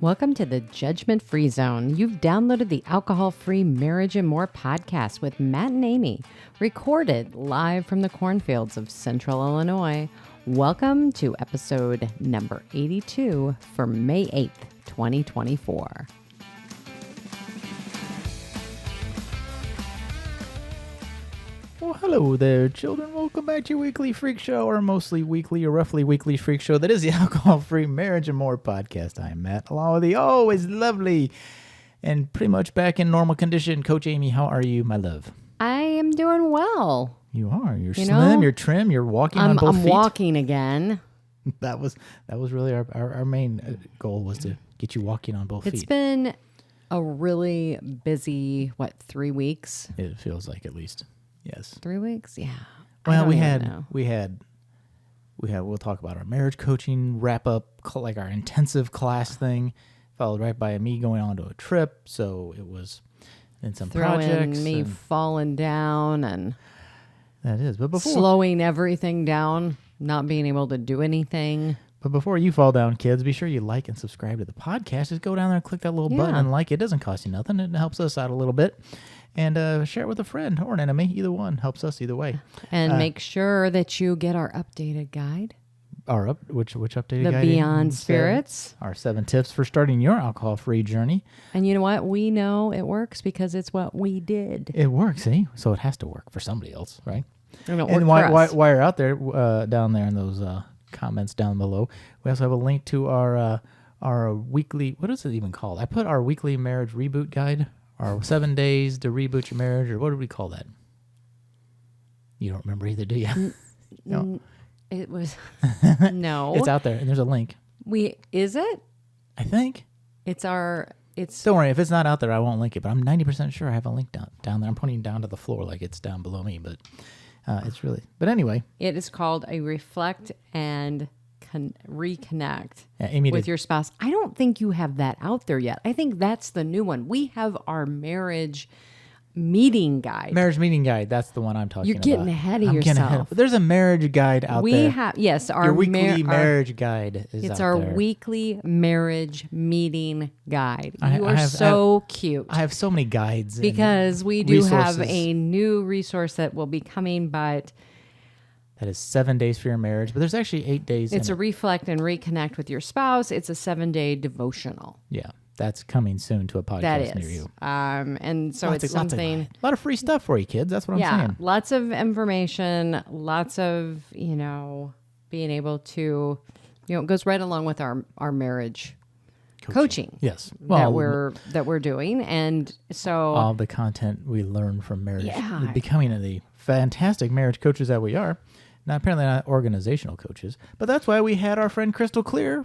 Welcome to the Judgment Free Zone. You've downloaded the Alcohol-Free Marriage and More podcast with Matt and Amy, recorded live from the cornfields of Central Illinois. Welcome to episode number 82 for May 8th, 2024. Well, hello there, children. Welcome back to your weekly freak show, or mostly weekly or roughly weekly freak show that is the Alcohol-Free Marriage and More podcast. I am Matt, along with the always lovely and pretty much back in normal condition, Coach Amy. How are you, my love? I am doing well. You are. You're slim, you're trim, you're walking on both feet. I'm walking again. That was really our main goal, was to get you walking on both feet. It's been a really busy, 3 weeks? It feels like, at least. Yes. 3 weeks? Yeah. Well, we had, we'll talk about our marriage coaching wrap up, like our intensive class thing, followed right by me going on to a trip. So it was in some projects. Me falling down and that is, but before slowing everything down, not being able to do anything. But before you fall down, kids, be sure you like and subscribe to the podcast. Just go down there and click that little button and like it. It doesn't cost you nothing. It helps us out a little bit. And share it with a friend or an enemy. Either one helps us either way. And make sure that you get our updated guide. Which updated guide? The Beyond Spirits. Our 7 tips for starting your alcohol-free journey. And you know what? We know it works because it's what we did. It works, see? So it has to work for somebody else, right? And while you're out there, down there in those comments down below, we also have a link to our weekly, what is it even called? I put our weekly marriage reboot guide. Or 7 days to reboot your marriage, or what do we call that? You don't remember either, do you? No. It was no. It's out there, and there's a link. Is it? I think It's. Don't worry, if it's not out there, I won't link it. But I'm 90% sure I have a link down there. I'm pointing down to the floor like it's down below me, but it's really. But anyway, it is called a Reflect and Reconnect Amy with your spouse. I don't think you have that out there yet. I think that's the new one. We have our marriage meeting guide. Marriage meeting guide. That's the one I'm talking about. You're getting ahead of yourself. There's a marriage guide out there. We have, yes, our weekly marriage guide is it's out our there. Weekly marriage meeting guide. You are cute. I have so many guides because we do have a new resource that will be coming, but that is 7 days for your marriage, but there's actually 8 days. It's a reflect and reconnect with your spouse. It's a 7-day devotional. Yeah, that's coming soon to a podcast near you. And so it's something. A lot of free stuff for you kids. That's what I'm saying. Lots of information, lots of, being able to, it goes right along with our marriage coaching. Yes. Well, that we're doing. And so all the content we learn from marriage, becoming the fantastic marriage coaches that we are. Apparently not organizational coaches, but that's why we had our friend Crystal Clear,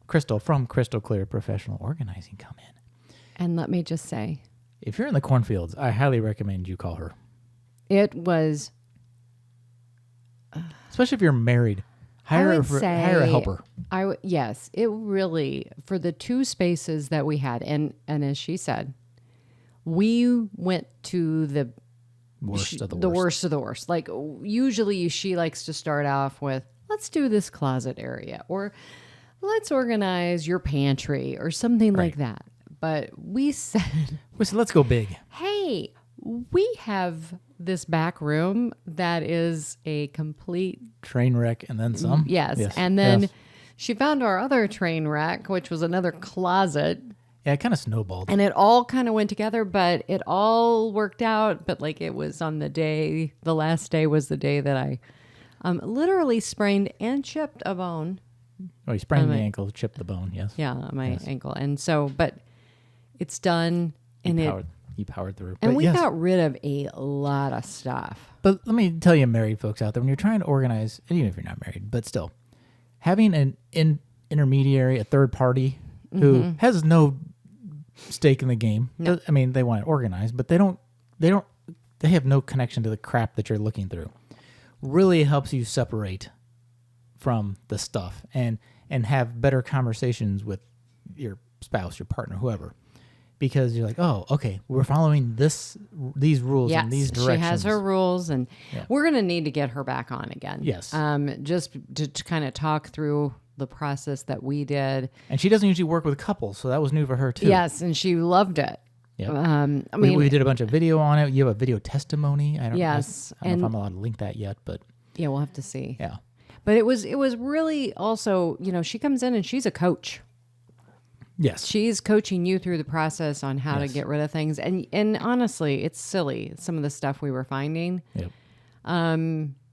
Crystal from Crystal Clear Professional Organizing, come in. And let me just say, if you're in the cornfields, I highly recommend you call her. It was, especially if you're married, hire a helper. Yes, it really, for the 2 spaces that we had, and as she said, we went to the worst of the worst. Like, usually she likes to start off with, let's do this closet area, or let's organize your pantry, or something like that. But we said, let's go big. Hey, we have this back room that is a complete train wreck and then some. Yes. And then she found our other train wreck, which was another closet. Yeah, it kind of snowballed. And it all kind of went together, but it all worked out. But it was on the last day was the day that I literally sprained and chipped a bone. Oh, you sprained the ankle, chipped the bone, yes. Yeah, my ankle. And so, but it's done. You powered through. And we got rid of a lot of stuff. But let me tell you, married folks out there, when you're trying to organize, even if you're not married, but still, having an intermediary, a third party who has no stake in the game. No. I mean, they want it organized, but they have no connection to the crap that you're looking through. Really helps you separate from the stuff and have better conversations with your spouse, your partner, whoever. Because you're like, oh, okay, we're following these rules and these directions. She has her rules, and we're going to need to get her back on again. Yes. Just to kind of talk through the process that we did. And she doesn't usually work with couples, so that was new for her too. Yes, and she loved it. Yeah. I mean, we did a bunch of video on it. You have a video testimony. I don't know if I'm allowed to link that yet, but yeah, we'll have to see. Yeah. But it was really also, she comes in and she's a coach. Yes. She's coaching you through the process on how to get rid of things. And honestly, it's silly, some of the stuff we were finding. Yep.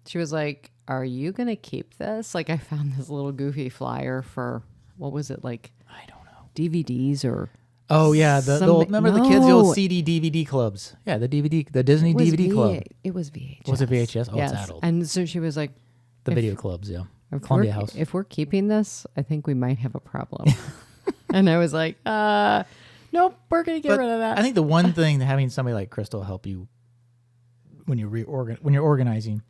She was like, are you going to keep this? Like, I found this little goofy flyer for, what was it, like? I don't know. DVDs or... Oh, yeah. Remember the kids, the old CD DVD clubs? Yeah, the Disney DVD club. It was VHS. Was it VHS? Oh, yes. It's adult. And so she was like... The video clubs, yeah. Columbia House. If we're keeping this, I think we might have a problem. And I was like, nope, we're going to get rid of that. I think the one thing that having somebody like Crystal help you when you're organizing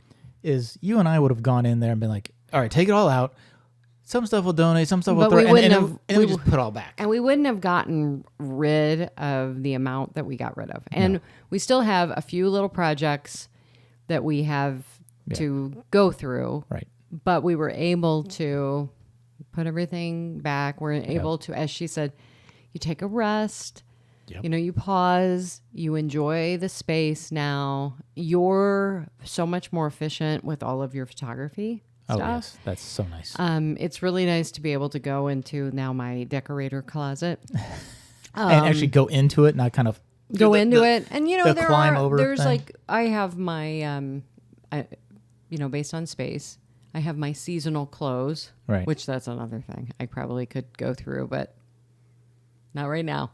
is you and I would have gone in there and been like, all right, take it all out. Some stuff we'll donate, some stuff we'll throw, and we just put it all back. And we wouldn't have gotten rid of the amount that we got rid of. And we still have a few little projects that we have to go through. Right. But we were able to put everything back. We're able to, as she said, you take a rest. Yep. You pause, you enjoy the space now. You're so much more efficient with all of your photography stuff. Oh, yes. That's so nice. It's really nice to be able to go into now my decorator closet. And actually go into it, not kind of... Go into it. And, there's thing. like, I have my, based on space, I have my seasonal clothes, which that's another thing I probably could go through, but not right now.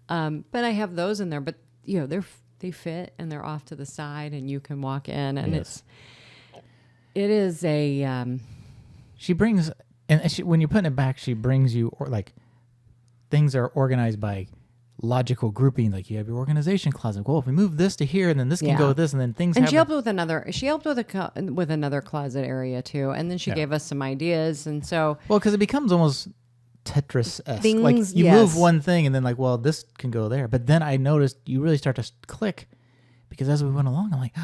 But I have those in there, but they fit and they're off to the side and you can walk in and it is a, she brings, and when you're putting it back, she brings you things are organized by logical grouping. Like you have your organization closet. Well, if we move this to here and then this can go with this and then things and she helped with another closet area too. And then she gave us some ideas. And so, well, cause it becomes almost Tetris-esque. Like you move one thing and then this can go there. But then I noticed you really start to click because as we went along, I'm like,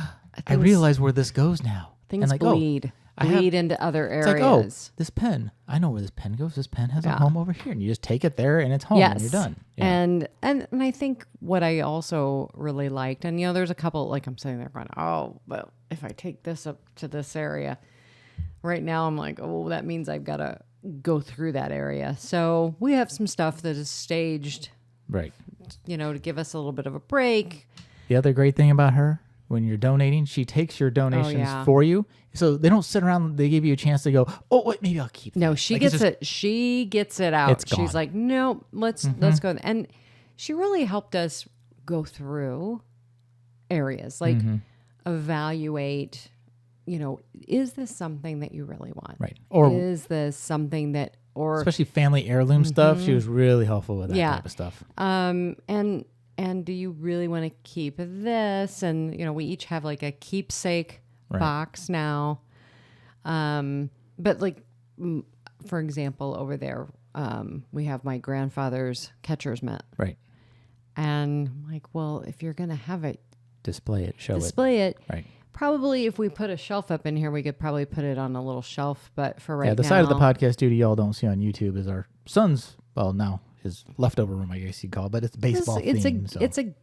I realize where this goes now. Things bleed into other areas. It's like, this pen, I know where this pen goes. This pen has a home over here. And you just take it there and it's home and you're done. Yeah. And I think what I also really liked, and there's a couple, like I'm sitting there going, oh, well, if I take this up to this area, right now I'm like, oh, that means I've got to go through that area. So we have some stuff that is staged, right? To give us a little bit of a break. The other great thing about her, when you're donating, she takes your donations for you. So they don't sit around. They give you a chance to go, oh, wait, maybe I'll keep that. No, she gets it. She gets it out. It's gone. She's like, no, let's go. And she really helped us go through areas, like evaluate, is this something that you really want? Right. Or is this something that, or especially family heirloom stuff, she was really helpful with that type of stuff. And do you really want to keep this? And, we each have like a keepsake box now. But for example, over there, we have my grandfather's catcher's mitt. Right. And I'm like, well, if you're going to have it. Display it. Right. Probably if we put a shelf up in here, we could probably put it on a little shelf. But for right now. Yeah, the side of the podcast studio y'all don't see on YouTube is our son's, now his leftover room, I guess you'd call it, but it's baseball themed.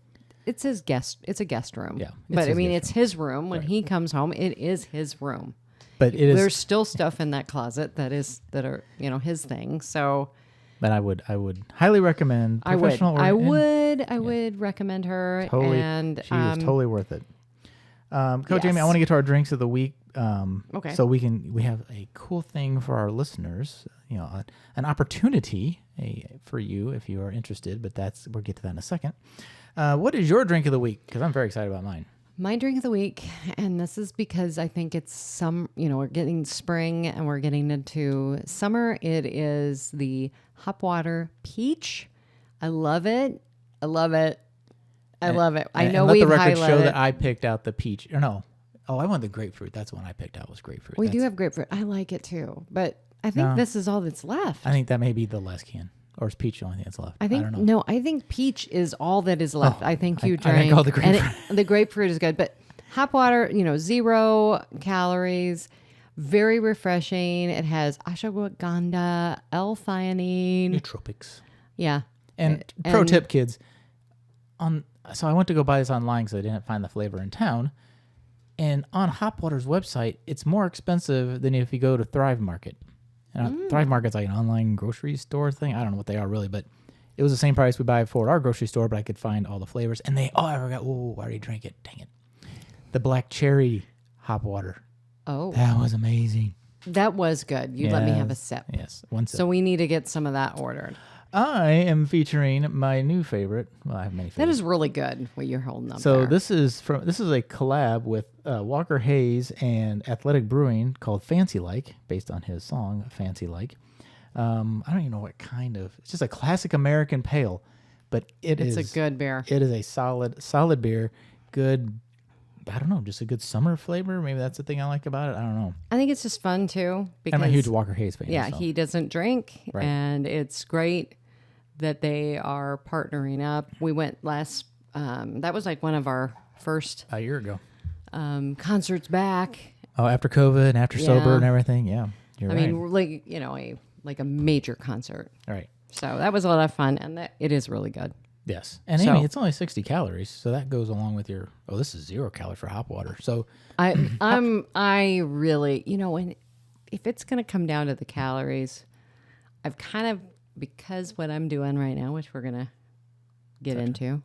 It's his guest. It's a guest room. Yeah, but it's his room. When he comes home, it is his room. But there's still stuff in that closet that are his thing. So, but I would highly recommend. I would recommend her. Totally, and she is totally worth it. Coach Amy, I want to get to our drinks of the week. Okay. So we have a cool thing for our listeners. An opportunity for you if you are interested. But we'll get to that in a second. What is your drink of the week? Because I'm very excited about mine. My drink of the week, and this is because I think it's we're getting spring and we're getting into summer. It is the HopWtr Peach. I love it. I know we've highlighted. Let the record show that I picked out the peach. Or no. Oh, I want the grapefruit. That's the one I picked out was grapefruit. We do have grapefruit. I like it too. But I think this is all that's left. I think that may be the last can. Or is peach the only thing that's left? I don't know. No, I think peach is all that is left. I think you drank. I drank all the grapefruit. And the grapefruit is good. But HopWtr, 0 calories, Very refreshing. It has ashwagandha, L-theanine. Nootropics. Yeah. And pro tip, kids. So I went to go buy this online because I didn't find the flavor in town. And on HopWtR's website, it's more expensive than if you go to Thrive Market. And Thrive Market's like an online grocery store thing. I don't know what they are really, but it was the same price we buy for at our grocery store, but I could find all the flavors. And I forgot. Oh, I already drank it. Dang it. The black cherry HopWtr. Oh. That was amazing. That was good. You let me have a sip. Yes, one sip. So we need to get some of that ordered. I am featuring my new favorite. Well, I have many favorites. That is really good what you're holding up So there. this is a collab with Walker Hayes and Athletic Brewing called Fancy Like, based on his song Fancy Like. I don't even know what kind of. It's just a classic American pale, but it's a good beer. It is a solid beer. Good. I don't know, just a good summer flavor. Maybe that's the thing I like about it. I don't know. I think it's just fun too. Because, I'm a huge Walker Hayes fan. Yeah, so. he doesn't drink, and it's great that they are partnering up. We went last. That was like one of our first a year ago concerts back. Oh, after COVID and after sober and everything. Yeah, you're right. I mean, like a major concert. Right. So that was a lot of fun, and it is really good. Yes. And Amy, it's only 60 calories, so that goes along with your, this is 0 calories for HopWtr. So I really, when if it's going to come down to the calories, I've kind of, because what I'm doing right now, which we're going to get into,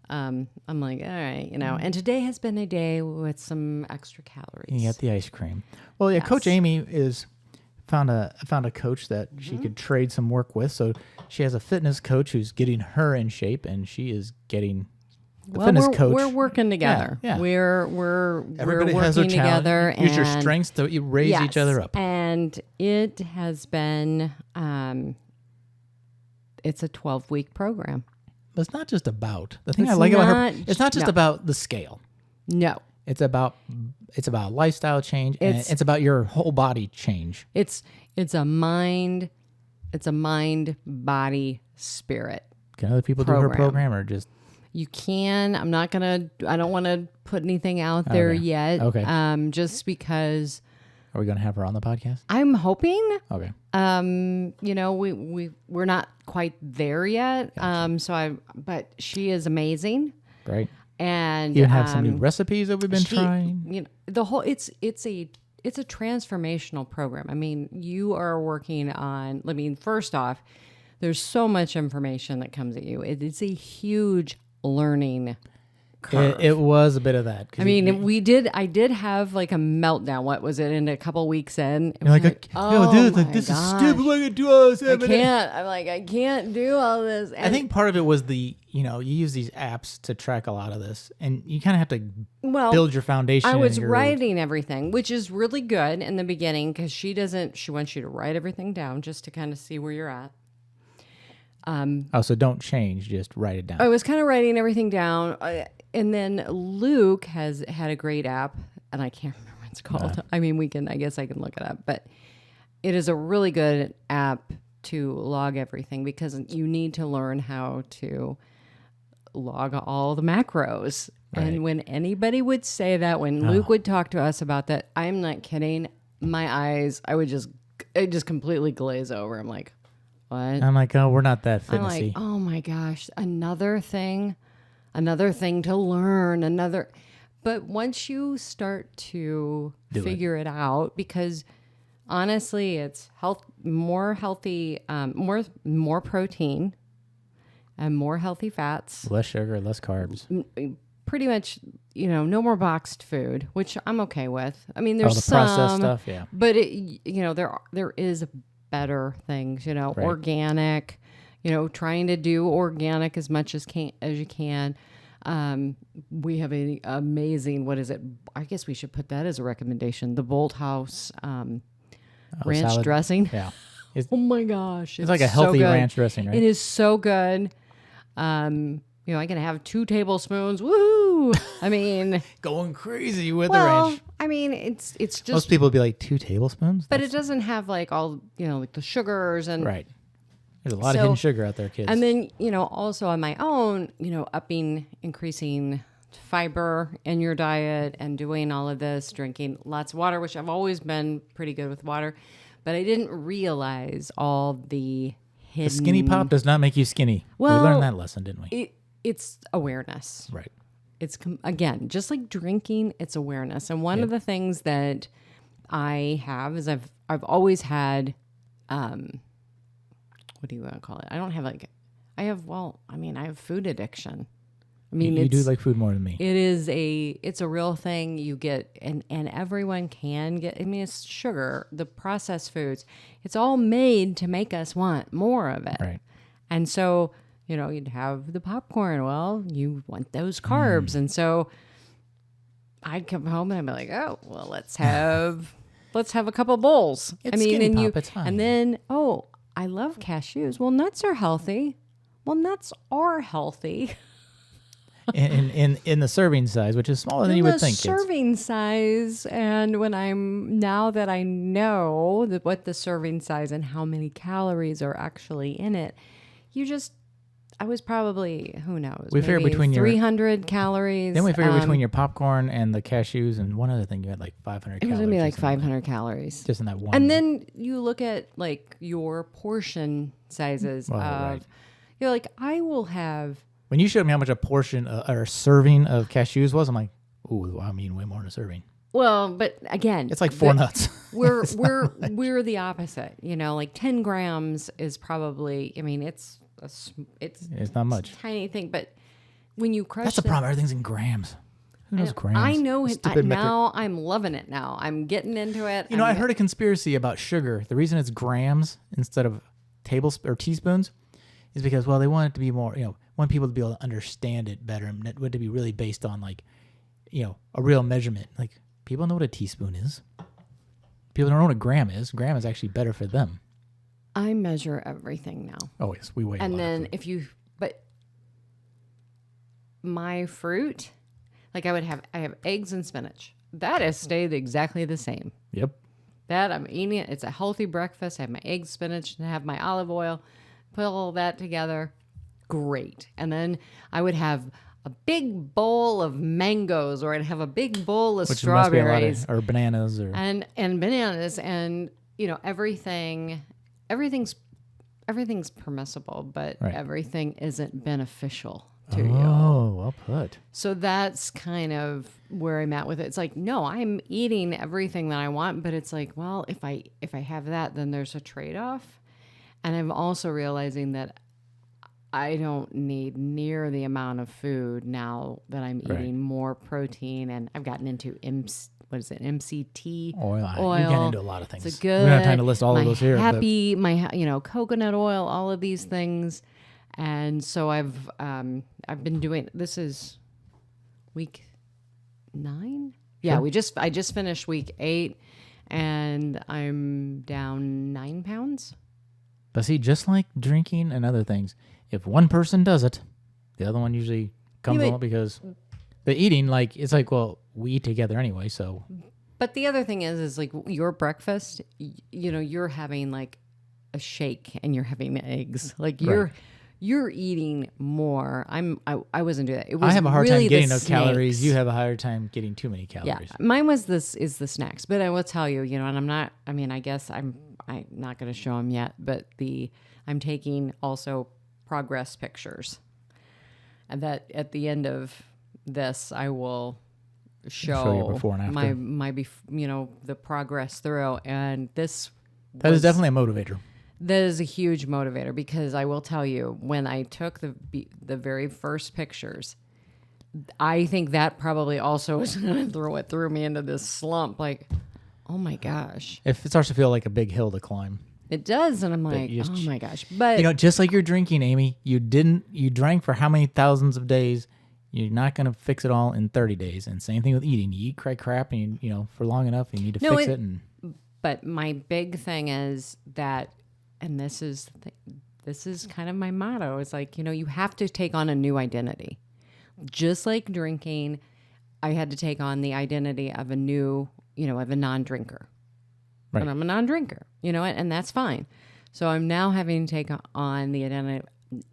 I'm like, all right, and today has been a day with some extra calories. You got the ice cream. Well, yeah, yes. Coach Amy found a coach that she could trade some work with. So she has a fitness coach who's getting her in shape, and she is getting the fitness coach. We're working together. Yeah. We're Everybody working has their together. Use your strengths to raise each other up. And it has been it's a 12-week program. But it's not just about the thing I like about her. It's not just about the scale. No. It's about lifestyle change, and it's about your whole body change. It's a mind, body, spirit. Can other people do her program or just? You can. I don't want to put anything out there yet. Okay. Just because. Are we going to have her on the podcast? I'm hoping. Okay. We're not quite there yet. Gotcha. But she is amazing. Great. And you have some new recipes that we've been trying. The whole it's a transformational program. I mean, you are working on. I mean, first off, there's so much information that comes at you. It's a huge learning curve. It was a bit of that. I mean, I did have like a meltdown. What was it? In a couple weeks in, you're like, dude, this is stupid. What I do all this? I can't. I'm like, I can't do all this. And I think part of it was you use these apps to track a lot of this, and you kind of have to build your foundation. I was writing everything, which is really good in the beginning because she wants you to write everything down just to kind of see where you're at. So don't change, just write it down. I was kind of writing everything down. And then Luke has had a great app, and I can't remember what it's called. I mean, I guess I can look it up, but it is a really good app to log everything because you need to learn how to log all the macros. Right. And when anybody would say that, when Luke would talk to us about that, I'm not kidding. My eyes, I just completely glaze over. I'm like, what? I'm like, we're not that fitnessy. I'm like, oh my gosh, another thing to learn, but once you start to figure it out, because honestly, it's more healthy, more protein and more healthy fats, less sugar, less carbs. Pretty much, no more boxed food, which I'm okay with. I mean, there's the processed stuff, yeah. But there is better things, right. Organic. Trying to do organic as much as you can. We have an amazing, what is it? I guess we should put that as a recommendation. The Bolt House ranch salad dressing. Yeah. Oh my gosh. It's like a healthy ranch dressing, right? It is so good. I can have 2 tablespoons. Woo! I mean, going crazy with the ranch. I mean, it's just most people would be like 2 tablespoons, but it doesn't have like all like the sugars and right. There's a lot of hidden sugar out there, kids. And then, also on my own, increasing fiber in your diet and doing all of this, drinking lots of water, which I've always been pretty good with water, but I didn't realize all the hidden... The skinny pop does not make you skinny. Well, we learned that lesson, didn't we? It's awareness. Right. It's, again, just like drinking, it's awareness. And one of the things that I have is I've always had, what do you want to call it? I don't have I have food addiction. I mean, you do like food more than me. It's a real thing. You get, and everyone can get, I mean, it's sugar, the processed foods. It's all made to make us want more of it. Right. And so, you'd have the popcorn. Well, you want those carbs. And so I'd come home and I'd be like, oh, well, let's have a couple bowls. It's skinny pop, it's fine. And then, oh, I love cashews. Well, nuts are healthy. Well, nuts are healthy. in the serving size, which is smaller than you would think. Serving size, and now that I know what the serving size and how many calories are actually in it, I was probably, who knows, we figured between 300 calories. Then we figured between your popcorn and the cashews and one other thing, you had like 500 calories. It was going to be like 500 calories. Just in that one. And then you look at like your portion sizes you're like, I will have... When you showed me how much a portion or a serving of cashews was, I'm like, ooh, I mean way more than a serving. Well, but again, it's like 4 nuts. We're the opposite. Like 10 grams is probably, I mean, it's not much. A tiny thing, but when you crush, that's the problem. Everything's in grams. Who knows grams? I know it now. I'm loving it now. I'm getting into it. I heard a conspiracy about sugar. The reason it's grams instead of tablespoons or teaspoons is because, well, they want it to be more, want people to be able to understand it better, and it would to be really based on like, a real measurement. Like, people know what a teaspoon is. People don't know what a gram is. Gram is actually better for them. I measure everything now. Oh yes, we weigh. And then but my fruit, like I have eggs and spinach. That has stayed exactly the same. Yep. That I'm eating it. It's a healthy breakfast. I have my eggs, spinach, and I have my olive oil. Put all that together. Great. And then I would have a big bowl of mangoes, or I'd have a big bowl of strawberries, or bananas, and bananas, and everything's permissible, but everything isn't beneficial to you. Oh, well put. So that's kind of where I'm at with it. It's like, no, I'm eating everything that I want, but it's like, well, if I have that, then there's a trade-off. And I'm also realizing that I don't need near the amount of food now that I'm eating more protein, and I've gotten into MCT oil. You get into a lot of things. It's good. We don't have time to list all of those here. My coconut oil, all of these things, and so I've been doing. This is week 9. Yeah, sure. I just finished week 8, and I'm down 9 pounds. But see, just like drinking and other things, if one person does it, the other one usually comes along, because the eating, it's like, well, we eat together anyway, so. But the other thing is like your breakfast, you're having like a shake and you're having eggs. Like you're eating more. I wasn't doing that. I have a hard time getting enough calories. You have a harder time getting too many calories. Yeah, mine is the snacks. But I will tell you, and I'm not. I mean, I guess I'm not going to show them yet. But I'm taking also progress pictures, and that at the end of this, I will show before and after. my the progress through. And that is definitely a motivator. That is a huge motivator, because I will tell you, when I took the very first pictures, I think that probably also is going to threw me into this slump. Like, oh my gosh. If it starts to feel like a big hill to climb. It does. And I'm like, oh my gosh. But just like you're drinking, Amy, you drank for how many thousands of days? You're not going to fix it all in 30 days. And same thing with eating. You eat crap and for long enough, you need to fix it. But my big thing is that, and this is kind of my motto. It's like, you have to take on a new identity. Just like drinking, I had to take on the identity of a non-drinker. Right. And I'm a non-drinker, and that's fine. So I'm now having to take on the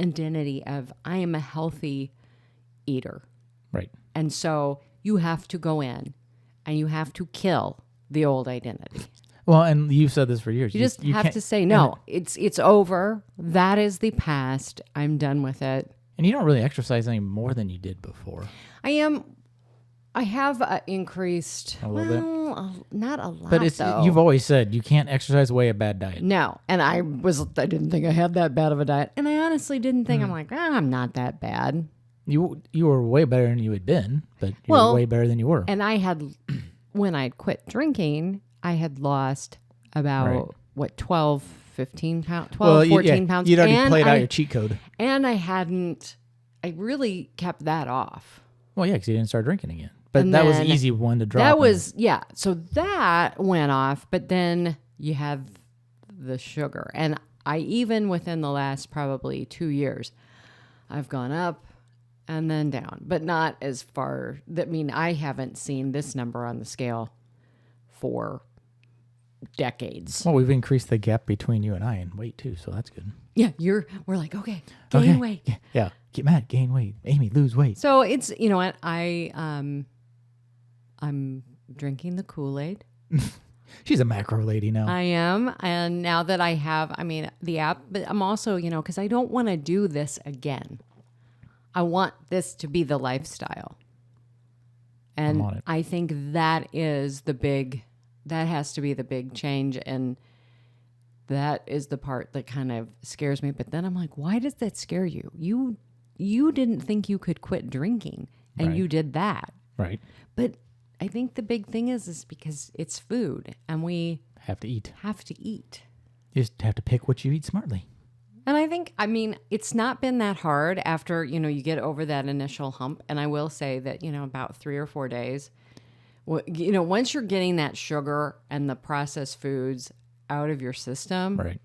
identity of I am a healthy eater. Right. And so you have to go in and you have to kill the old identity. Well, and you've said this for years. You just have to say, no, it's over. That is the past. I'm done with it. And you don't really exercise any more than you did before. I have increased a little bit. Not a lot, but though. You've always said you can't exercise away a bad diet. No, and I didn't think I had that bad of a diet, and I honestly didn't think I'm like, I'm not that bad. You were way better than you had been, but you were way better than you were. And I had, when I quit drinking, I had lost about 12, 15 pounds, 14 pounds. You'd already played out your cheat code, and I really kept that off. Well, yeah, because you didn't start drinking again. But that was an easy one to drop. That was, so that went off, but then you have the sugar. And I even within the last probably 2 years, I've gone up and then down, but not as far. I haven't seen this number on the scale for decades. Well, we've increased the gap between you and I in weight too, so that's good. Yeah, we're like, okay, gain weight. Yeah, get mad, gain weight. Amy, lose weight. So it's, you know what, I'm drinking the Kool-Aid. She's a macro lady now. I am. And now that I have, the app, but I'm also, because I don't want to do this again. I want this to be the lifestyle. And I think that has to be the big change. And that is the part that kind of scares me. But then I'm like, why does that scare you? You didn't think you could quit drinking and you did that. Right. But I think the big thing is because it's food and we have to eat. You just have to pick what you eat smartly. And I think, it's not been that hard after, you get over that initial hump. And I will say that, about 3 or 4 days, once you're getting that sugar and the processed foods out of your system. Right.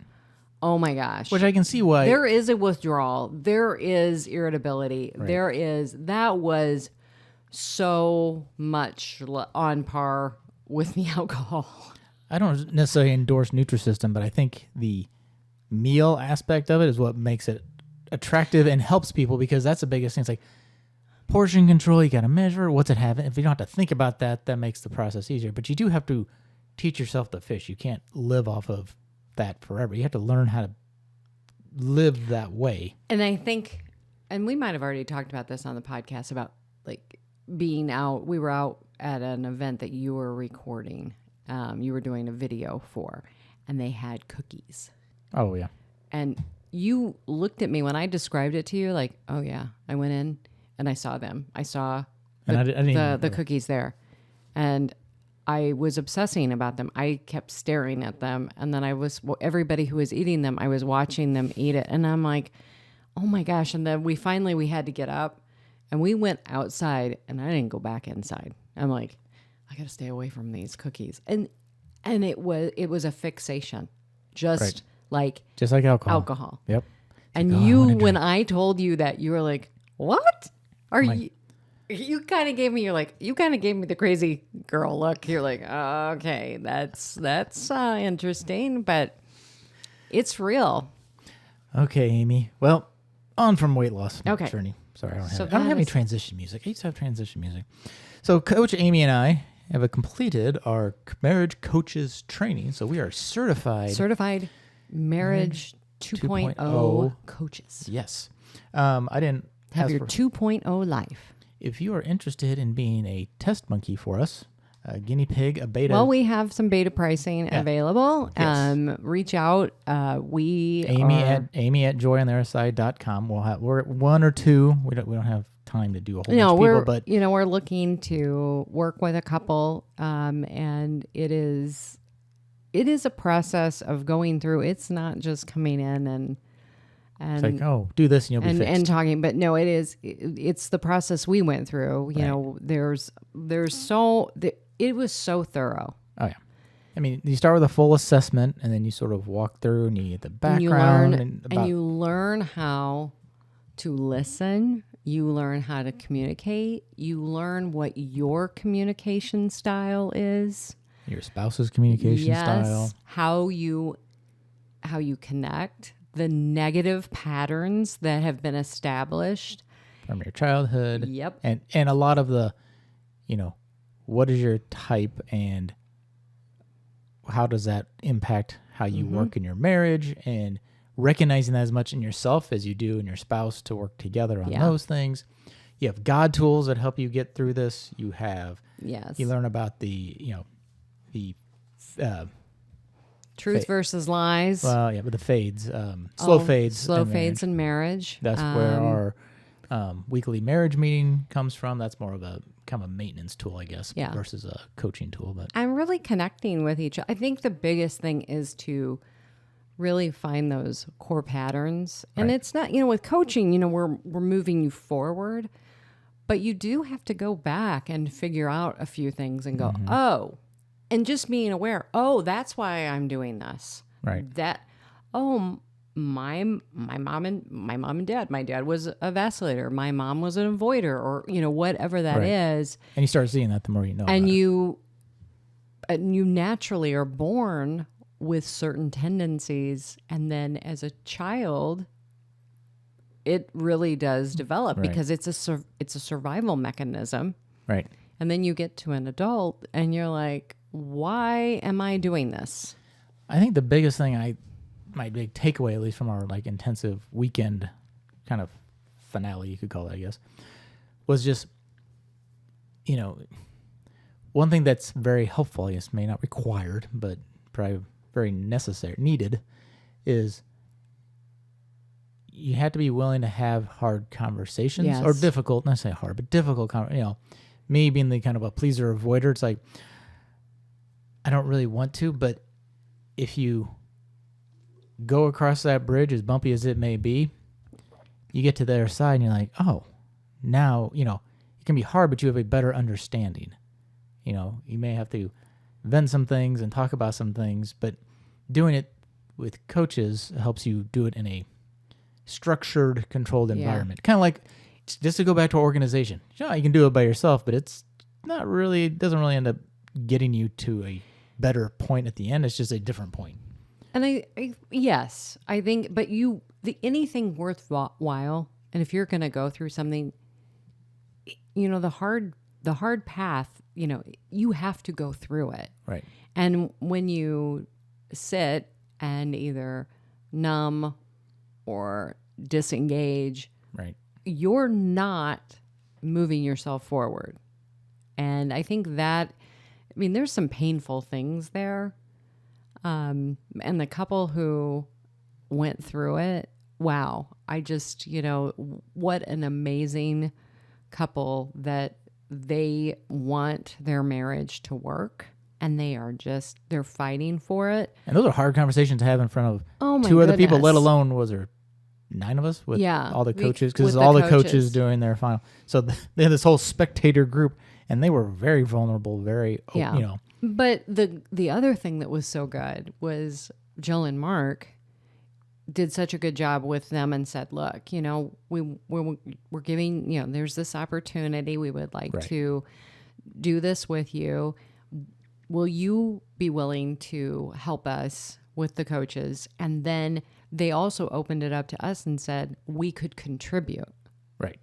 Oh my gosh. Which I can see why. There is a withdrawal. There is irritability. Right. That was so much on par with the alcohol. I don't necessarily endorse Nutrisystem, but I think the meal aspect of it is what makes it attractive and helps people, because that's the biggest thing. It's like portion control. You got to measure what's it having. If you don't have to think about that, that makes the process easier. But you do have to teach yourself to fish. You can't live off of that forever. You have to learn how to live that way. And I think, and we might have already talked about this on the podcast about like being out. We were out at an event that you were recording. You were doing a video for, and they had cookies. Oh, yeah. And you looked at me when I described it to you like, oh, yeah. I went in and I saw them. I saw the cookies there. And I was obsessing about them. I kept staring at them. And then everybody who was eating them, I was watching them eat it. And I'm like, oh, my gosh. And then we had to get up. And we went outside. And I didn't go back inside. I'm like, I got to stay away from these cookies. And it was a fixation. Just like alcohol. Yep. And when I told you that, you were like, what? You kind of gave me the crazy girl look. You're like, oh, okay, that's interesting, but it's real. Okay, Amy. Well, on from weight loss journey. Sorry, I don't have any transition music. I used to have transition music. So Coach Amy and I have completed our marriage coaches training. So we are certified marriage 2.0 coaches. Yes. I didn't have your 2.0 life. If you are interested in being a test monkey for us, a guinea pig, a beta. Well, we have some beta pricing available. Yes. Reach out. Amy at joyontheotherside.com. We're one or two. We don't have time to do a whole bunch of people, but we're looking to work with a couple, and it is a process of going through. It's not just coming in and it's like, oh, do this and you'll be fixed. And talking, but no, it's the process we went through. You know, it was so thorough. Oh yeah. I mean, you start with a full assessment, and then you sort of walk through and you get the background. And you learn how to listen. You learn how to communicate. You learn what your communication style is. Your spouse's communication style. How you connect. The negative patterns that have been established. from your childhood. Yep. And a lot of the, what is your type and how does that impact how you work in your marriage, and recognizing that as much in yourself as you do in your spouse to work together on those things. You have God tools that help you get through this. You learn about the truth versus lies. Well, yeah, but the fades, slow fades in marriage. That's where our weekly marriage meeting comes from. That's more of a kind of a maintenance tool, I guess, versus a coaching tool. But I'm really connecting with each other. I think the biggest thing is to really find those core patterns. And it's not, with coaching, we're moving you forward, but you do have to go back and figure out a few things and go, oh, and just being aware, oh, that's why I'm doing this. Right. That, oh, my mom and dad. My dad was a vacillator. My mom was an avoider, or whatever that is. And you start seeing that the more you know. And you naturally are born with certain tendencies, and then as a child, it really does develop because it's a survival mechanism. Right. And then you get to an adult, and you're like, why am I doing this? I think the biggest thing my big takeaway, at least from our intensive weekend kind of finale, you could call it, I guess, was just, one thing that's very helpful, I guess, may not required, but probably very needed, is you have to be willing to have hard conversations, or difficult, not say hard, but difficult, me being the kind of a pleaser avoider, it's like, I don't really want to, but if you go across that bridge, as bumpy as it may be, you get to the other side and you're like, oh, now, it can be hard, but you have a better understanding. You may have to vent some things and talk about some things, but doing it with coaches helps you do it in a structured, controlled environment. Kind of like, just to go back to organization. You can do it by yourself, but it doesn't really end up getting you to a better point at the end. It's just a different point. And I think, but anything worthwhile, and if you're going to go through something, the hard path, you have to go through it. Right. And when you sit and either numb or disengage, right, you're not moving yourself forward. And I think that, there's some painful things there. And the couple who went through it, wow, I just, what an amazing couple that they want their marriage to work, and they're fighting for it. And those are hard conversations to have in front of 2 other people, let alone, was there 9 of us with all the coaches? Because all the coaches doing their final. So they had this whole spectator group, and they were very vulnerable, very, But the other thing that was so good was Jill and Mark did such a good job with them and said, look, we're giving, there's this opportunity. We would like to do this with you. Will you be willing to help us with the coaches? And then they also opened it up to us and said we could contribute. Right.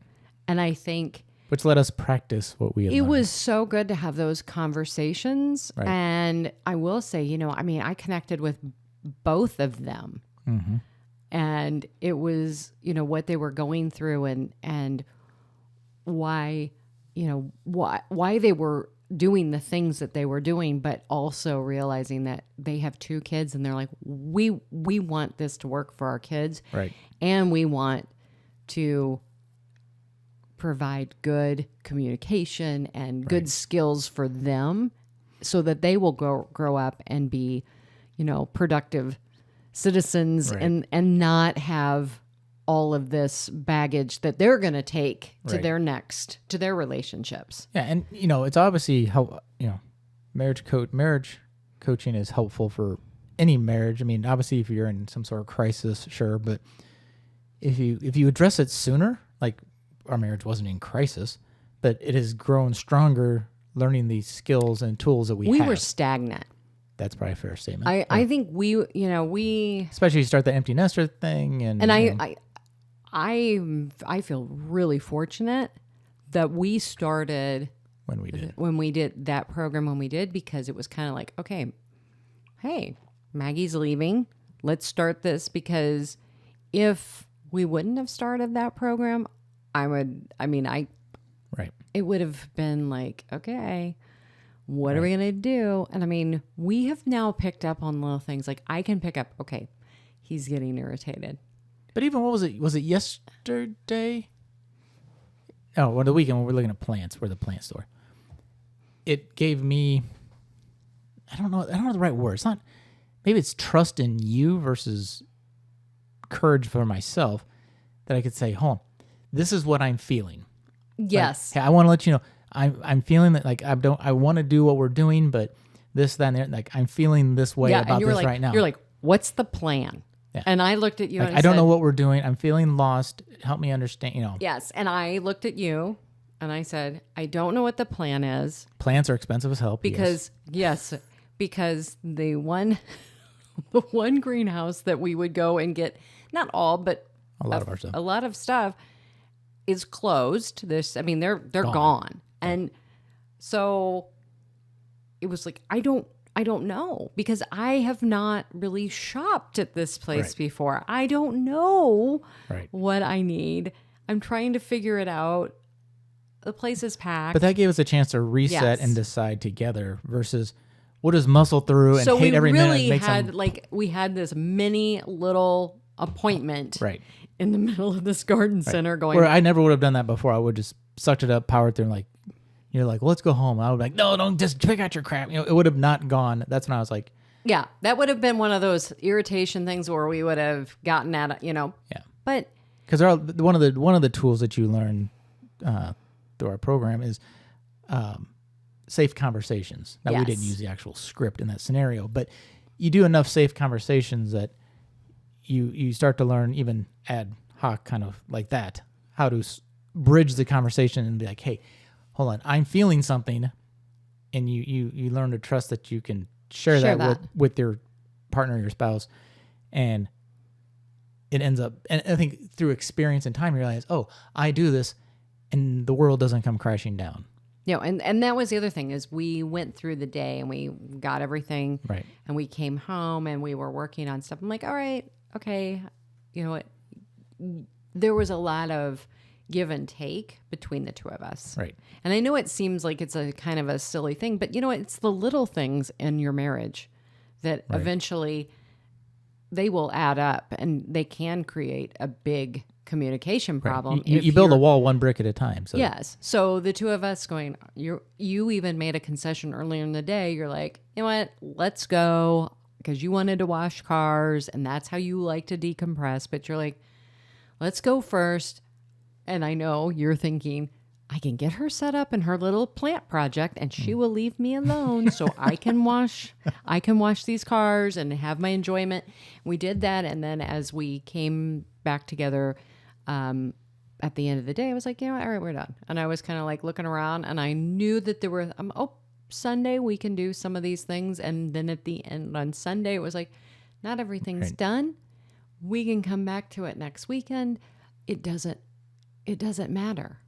And I think, which let us practice what we had learned. Was so good to have those conversations. Right. And I will say, I connected with both of them. Mm-hmm. And it was, what they were going through and why, why they were doing the things that they were doing, but also realizing that they have 2 kids and they're like, we want this to work for our kids. Right. And we want to provide good communication and good skills for them so that they will grow up and be, productive citizens and not have all of this baggage that they're going to take to to their relationships. Yeah. And, it's obviously how, marriage coaching is helpful for any marriage. Obviously if you're in some sort of crisis, sure. But if you address it sooner, like our marriage wasn't in crisis, but it has grown stronger learning these skills and tools that we have. We were stagnant. That's probably a fair statement. I think we especially you start the empty nester thing. And I feel really fortunate that we started when we did that program when we did, because it was kind of like, okay, hey, Maggie's leaving. Let's start this, because if we wouldn't have started that program, it would have been like, okay, what are we going to do? And I mean, we have now picked up on little things. Like I can pick up, okay, he's getting irritated. But even, what was it? Was it yesterday? Oh, well, the weekend when we're looking at plants, we're the plant store. It gave me, I don't know the right word. It's not, maybe it's trust in you versus courage for myself, that I could say, hold on, this is what I'm feeling. Yes. Like, hey, I want to let you know, I'm feeling that, like, I want to do what we're doing, but this, that, and there, like, I'm feeling this way about this right now. You're like, what's the plan? Yeah. And I looked at you like, and I don't know what we're doing. I'm feeling lost. Help me understand, Yes. And I looked at you and I said, I don't know what the plan is. Plants are expensive as hell. Because, because the one greenhouse that we would go and get, not all, but a lot of our stuff. A lot of stuff is closed. They're gone. And so it was like, I don't know, because I have not really shopped at this place before. I don't know what I need. I'm trying to figure it out. The place is packed. But that gave us a chance to reset and decide together versus we'll just muscle through and hate every minute. We had this mini little appointment in the middle of this garden center going. Where I never would have done that before. I would just sucked it up, powered through, and like, you're like, well, let's go home. I would be like, no, don't, just pick out your crap. It would have not gone. That's when I was like, yeah, that would have been one of those irritation things where we would have gotten at it, Yeah. But because one of the tools that you learn through our program is safe conversations. Now, we didn't use the actual script in that scenario, but you do enough safe conversations that you start to learn, even ad hoc kind of like that, how to bridge the conversation and be like, hey, hold on, I'm feeling something, and you learn to trust that you can share that with your partner, your spouse, and it ends up, and I think through experience and time, you realize, oh, I do this, and the world doesn't come crashing down. And that was the other thing, is we went through the day and we got everything, and we came home and we were working on stuff. I'm like, all right, okay, there was a lot of give and take between the two of us. Right. And I know it seems like it's a kind of a silly thing, but it's the little things in your marriage that eventually they will add up, and they can create a big communication problem. You build a wall one brick at a time. So. Yes. So the two of us going, you even made a concession earlier in the day. You're like, you know what, let's go, because you wanted to wash cars and that's how you like to decompress. But you're like, let's go first. And I know you're thinking, I can get her set up in her little plant project and she will leave me alone so I can wash these cars and have my enjoyment. We did that. And then as we came back together at the end of the day, I was like, all right, we're done. And I was kind of like looking around, and I knew that there were, Sunday we can do some of these things. And then at the end on Sunday, it was like, not everything's done. We can come back to it next weekend. It doesn't matter.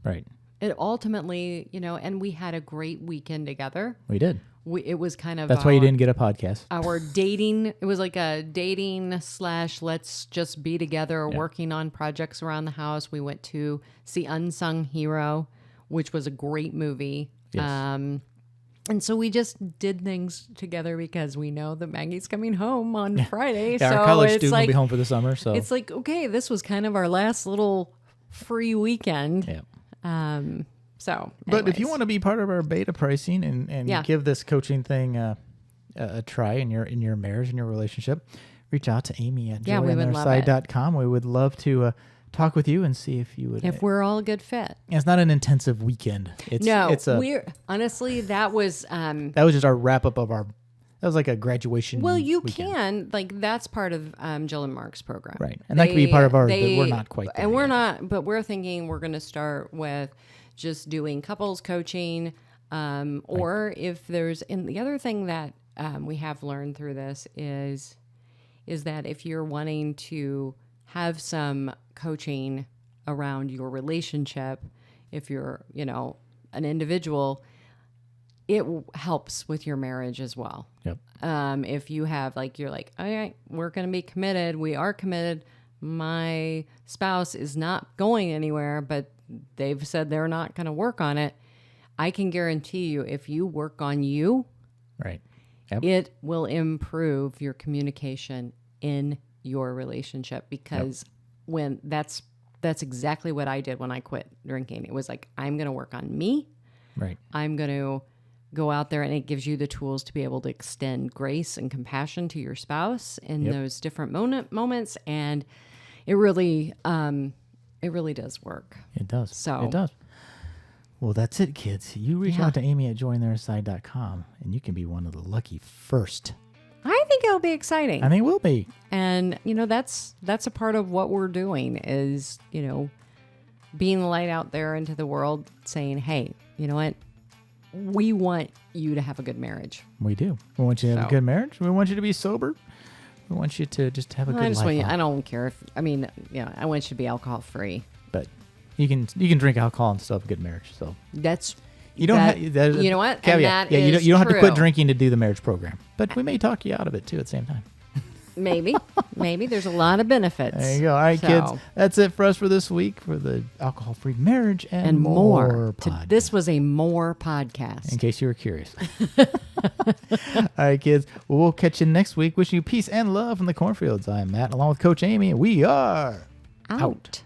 Right. It ultimately, and we had a great weekend together. We did. It was kind of... That's why you didn't get a podcast. Our dating, it was like a dating / let's just be together, working on projects around the house. We went to see Unsung Hero, which was a great movie. Yes. And so we just did things together because we know that Maggie's coming home on Friday. Yeah, so our college student will be home for the summer. So it's like, okay, this was kind of our last little free weekend. Yeah. But if you want to be part of our beta pricing and give this coaching thing a try in your marriage and your relationship, reach out to Amy at joyontourside.com. We would love to talk with you and see if you would. If we're all a good fit. It's not an intensive weekend. We're honestly, that was just our wrap up of our. That was like a graduation. Well, you weekend. can that's part of Jill and Mark's program, right? And that could be part of our. We're not quite there and we're yet. not, but we're thinking we're going to start with just doing couples coaching, or if there's. And the other thing that we have learned through this is that if you're wanting to have some coaching around your relationship, if you're, an individual, it helps with your marriage as well. Yep. If you have you're like, all right, we're going to be committed. We are committed. My spouse is not going anywhere, but they've said they're not going to work on it. I can guarantee you, if you work on you, right, yep. It will improve your communication in your relationship, because when that's exactly what I did when I quit drinking. It was like, I'm going to work on me. Right. I'm going to go out there, and it gives you the tools to be able to extend grace and compassion to your spouse in those different moments. And it really does work. It does. So it does. Well, that's it, kids. You reach out to Amy at jointheirside.com, and you can be one of the lucky first. I think it'll be exciting. I think it will be. And, that's a part of what we're doing is, being the light out there into the world, saying, hey, you know what? We want you to have a good marriage. We do. We want you to have a good marriage. We want you to be sober. We want you to just have a good life. I don't care if, I want you to be alcohol free. But you can drink alcohol and still have a good marriage. So that's you don't. You know what? Caveat. And you don't have to quit drinking to do the marriage program. But we may talk you out of it too at the same time. Maybe there's a lot of benefits. There you go. All right, kids. That's it for us for this week for the alcohol-free marriage and more. This was a more podcast. In case you were curious. All right, kids. Well, we'll catch you next week. Wishing you peace and love from the cornfields. I'm Matt, along with Coach Amy, and we are out.